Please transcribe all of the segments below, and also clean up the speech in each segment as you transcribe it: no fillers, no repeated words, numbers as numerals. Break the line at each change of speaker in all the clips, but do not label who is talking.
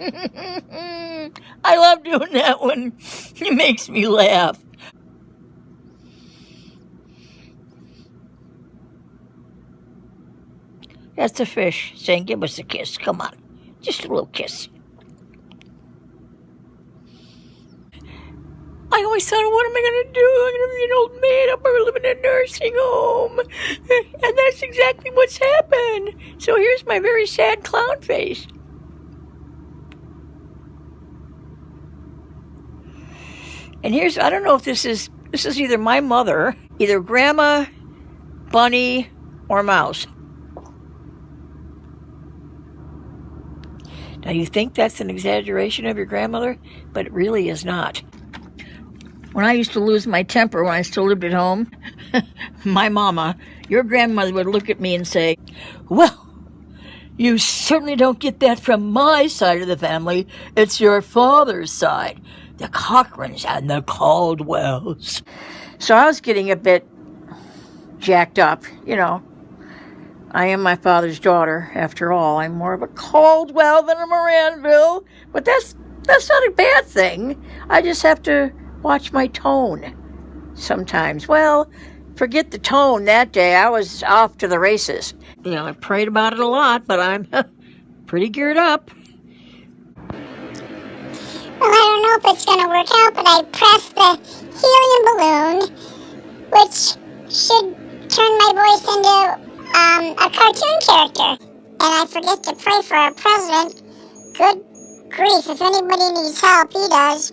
I love doing that one. It makes me laugh. That's the fish saying, give us a kiss. Come on. Just a little kiss. I always thought, what am I going to do? I'm going to be an old man. I'm going to live in a nursing home. And that's exactly what's happened. So here's my very sad clown face. And here's, I don't know if this is either my mother, either Grandma, Bunny, or Mouse. Now you think that's an exaggeration of your grandmother, but it really is not. When I used to lose my temper when I still lived at home, my mama, your grandmother would look at me and say, well, you certainly don't get that from my side of the family. It's your father's side, the Cochrans and the Caldwells. So I was getting a bit jacked up, you know. I am my father's daughter, after all. I'm more of a Caldwell than a Moranville, but that's not a bad thing. I just have to watch my tone sometimes. Well, forget the tone that day. I was off to the races. You know, I prayed about it a lot, but I'm pretty geared up.
Well, I don't know if it's going to work out, but I pressed the helium balloon, which should turn my voice into a cartoon character. And I forget to pray for our president. Good grief, if anybody needs help, he does.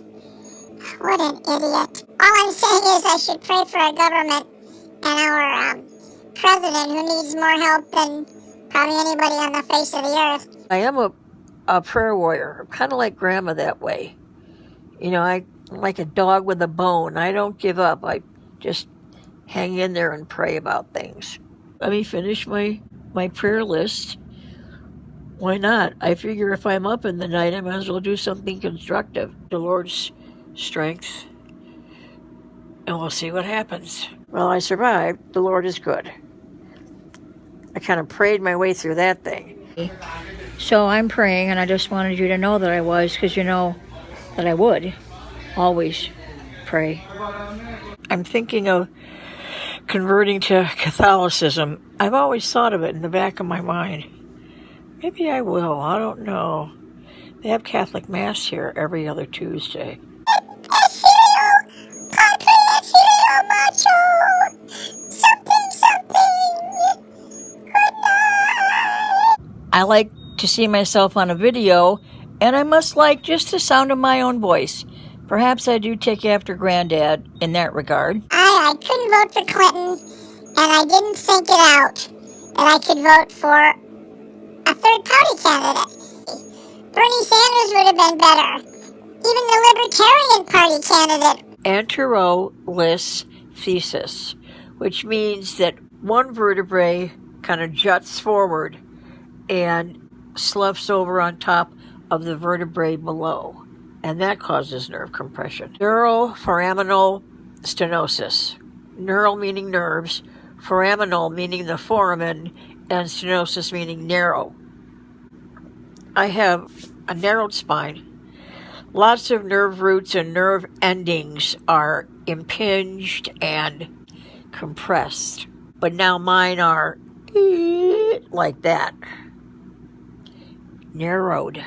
What an idiot. All I'm saying is I should pray for our government and our president, who needs more help than probably anybody on the face of the earth.
I am a prayer warrior. I'm kind of like Grandma that way. You know, I'm like a dog with a bone. I don't give up. I just hang in there and pray about things. Let me finish my prayer list. Why not? I figure if I'm up in the night, I might as well do something constructive. The Lord's strength, and we'll see what happens. Well, I survived. The Lord is good. I kind of prayed my way through that thing. So I'm praying, and I just wanted you to know that I was, because you know that I would always pray. I'm thinking of converting to Catholicism. I've always thought of it in the back of my mind. Maybe I will. I don't know. They have Catholic Mass here every other Tuesday. I like to see myself on a video, and I must like just the sound of my own voice. Perhaps I do take after Granddad in that regard.
I couldn't vote for Clinton, and I didn't think it out that I could vote for a third-party candidate. Bernie Sanders would have been better. Even the Libertarian Party candidate.
Anterolisthesis, which means that one vertebrae kind of juts forward and sloughs over on top of the vertebrae below, and that causes nerve compression. Neuroforaminal stenosis. Neural meaning nerves, foraminal meaning the foramen, and stenosis meaning narrow. I have a narrowed spine. Lots of nerve roots and nerve endings are impinged and compressed, but now mine are like that. Narrowed.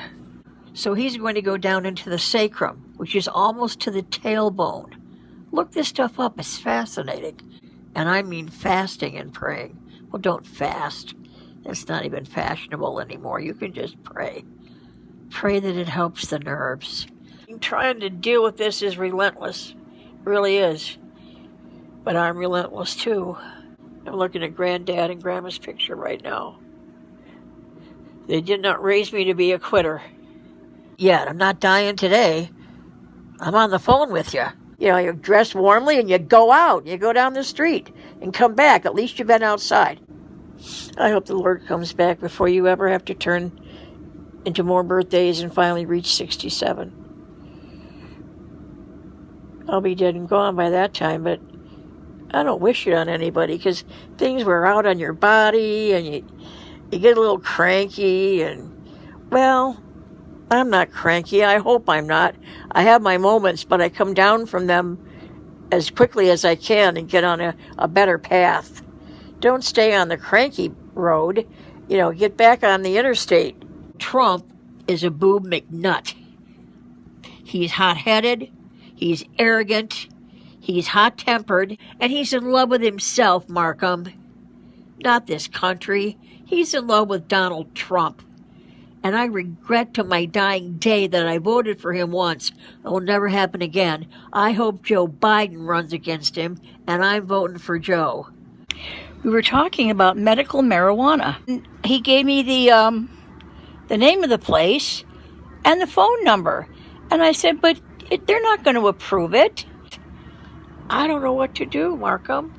So he's going to go down into the sacrum, which is almost to the tailbone. Look this stuff up. It's fascinating. And I mean fasting and praying. Well, don't fast. That's not even fashionable anymore. You can just pray. Pray that it helps the nerves. Trying to deal with this is relentless. It really is. But I'm relentless too. I'm looking at Granddad and Grandma's picture right now. They did not raise me to be a quitter. Yet, I'm not dying today. I'm on the phone with you. You know, you dress warmly and you go out. You go down the street and come back. At least you've been outside. I hope the Lord comes back before you ever have to turn into more birthdays and finally reach 67. I'll be dead and gone by that time, but I don't wish it on anybody because things wear out on your body and you get a little cranky and, well, I'm not cranky. I hope I'm not. I have my moments, but I come down from them as quickly as I can and get on a better path. Don't stay on the cranky road. Get back on the interstate. Trump is a boob McNut. He's hot-headed, he's arrogant, he's hot-tempered, and he's in love with himself, Markham. Not this country. He's in love with Donald Trump. And I regret to my dying day that I voted for him once. It will never happen again. I hope Joe Biden runs against him, and I'm voting for Joe. We were talking about medical marijuana. He gave me the name of the place and the phone number. And I said, but they're not going to approve it. I don't know what to do, Markham.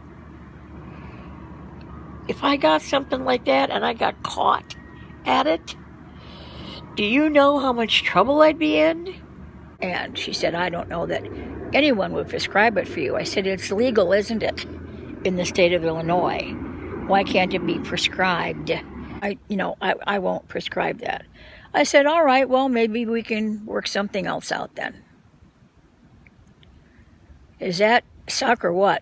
If I got something like that and I got caught at it, do you know how much trouble I'd be in? And she said, I don't know that anyone would prescribe it for you. I said, it's legal, isn't it, in the state of Illinois? Why can't it be prescribed? I won't prescribe that. I said, all right, well, maybe we can work something else out then. Is that suck or what?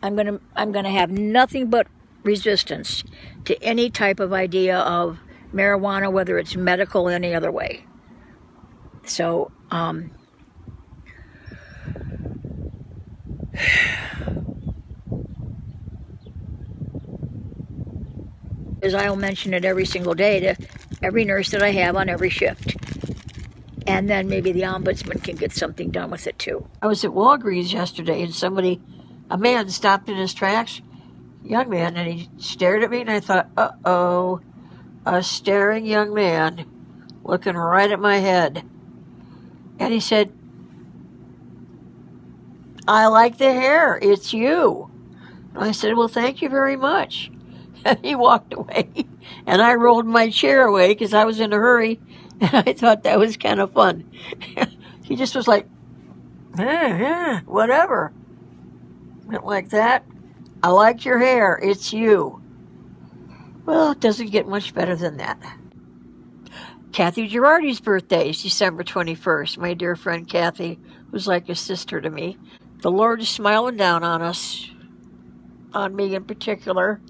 I'm gonna have nothing but resistance to any type of idea of marijuana, whether it's medical or any other way. So, as I'll mention it every single day to every nurse that I have on every shift. And then maybe the ombudsman can get something done with it too. I was at Walgreens yesterday and a man stopped in his tracks, young man, and he stared at me and I thought, uh-oh, a staring young man looking right at my head. And he said, I like the hair, it's you. And I said, well, thank you very much. And he walked away, and I rolled my chair away because I was in a hurry, and I thought that was kind of fun. He just was like, whatever. Went like that. I like your hair, it's you. Well, it doesn't get much better than that. Kathy Girardi's birthday is December 21st. My dear friend Kathy was like a sister to me. The Lord is smiling down on us, on me in particular.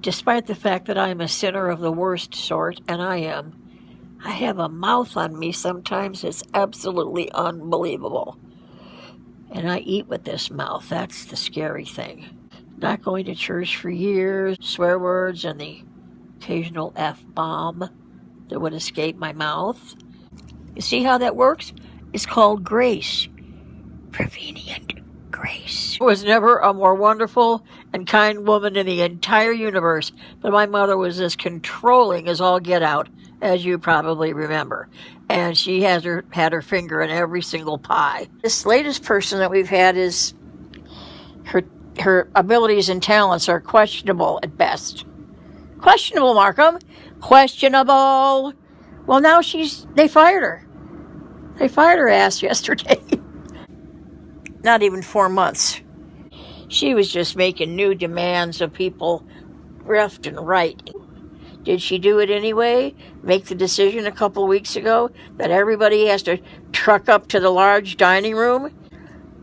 Despite the fact that I am a sinner of the worst sort, and I am, I have a mouth on me sometimes it's absolutely unbelievable. And I eat with this mouth. That's the scary thing. Not going to church for years, swear words, and the occasional F-bomb that would escape my mouth. You see how that works? It's called grace. Prevenient grace. Was never a more wonderful and kind woman in the entire universe, but my mother was as controlling as all get out, as you probably remember. And she had her finger in every single pie. This latest person that we've had is her abilities and talents are questionable at best. Questionable, Markham. Questionable. Well, now they fired her. They fired her ass yesterday. Not even 4 months. She was just making new demands of people left and right. Did she do it anyway? Make the decision a couple weeks ago that everybody has to truck up to the large dining room?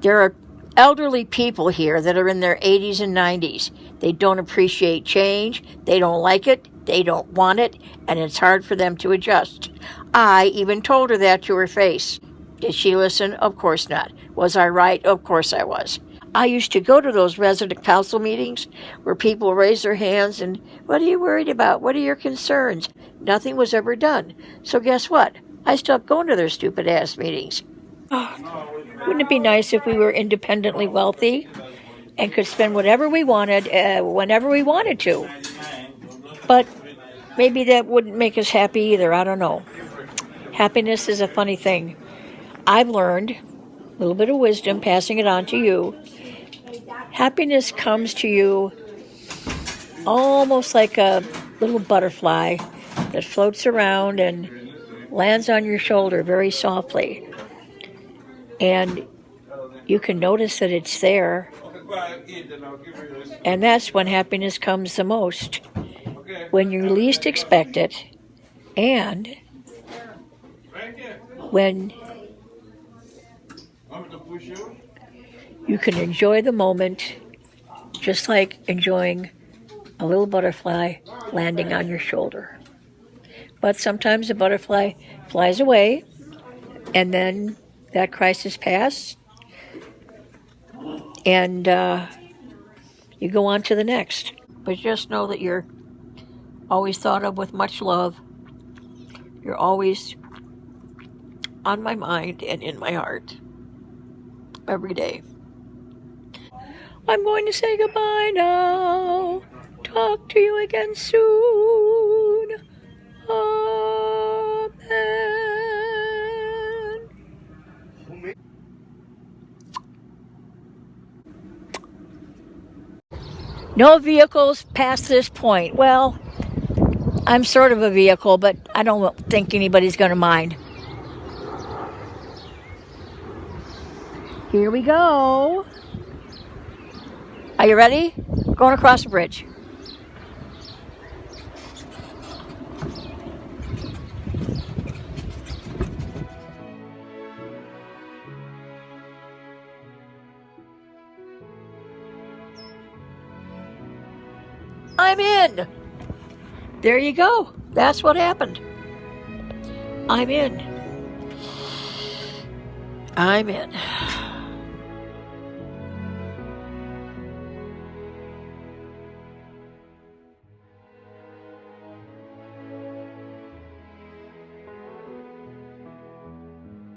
There are elderly people here that are in their 80s and 90s. They don't appreciate change. They don't like it. They don't want it. And it's hard for them to adjust. I even told her that to her face. Did she listen? Of course not. Was I right? Of course I was. I used to go to those resident council meetings where people raise their hands and, what are you worried about? What are your concerns? Nothing was ever done. So guess what? I stopped going to their stupid ass meetings. Oh, wouldn't it be nice if we were independently wealthy and could spend whatever we wanted, whenever we wanted to? But maybe that wouldn't make us happy either. I don't know. Happiness is a funny thing. I've learned a little bit of wisdom, passing it on to you. Happiness comes to you almost like a little butterfly that floats around and lands on your shoulder very softly. And you can notice that it's there. And that's when happiness comes the most. When you least expect it, and when you can enjoy the moment just like enjoying a little butterfly landing on your shoulder. But sometimes the butterfly flies away, and then that crisis passes, and you go on to the next. But just know that you're always thought of with much love. You're always on my mind and in my heart every day. I'm going to say goodbye now. Talk to you again soon. Amen. No vehicles past this point. Well, I'm sort of a vehicle, but I don't think anybody's going to mind. Here we go. Are you ready? Going across the bridge. I'm in. There you go. That's what happened. I'm in. I'm in.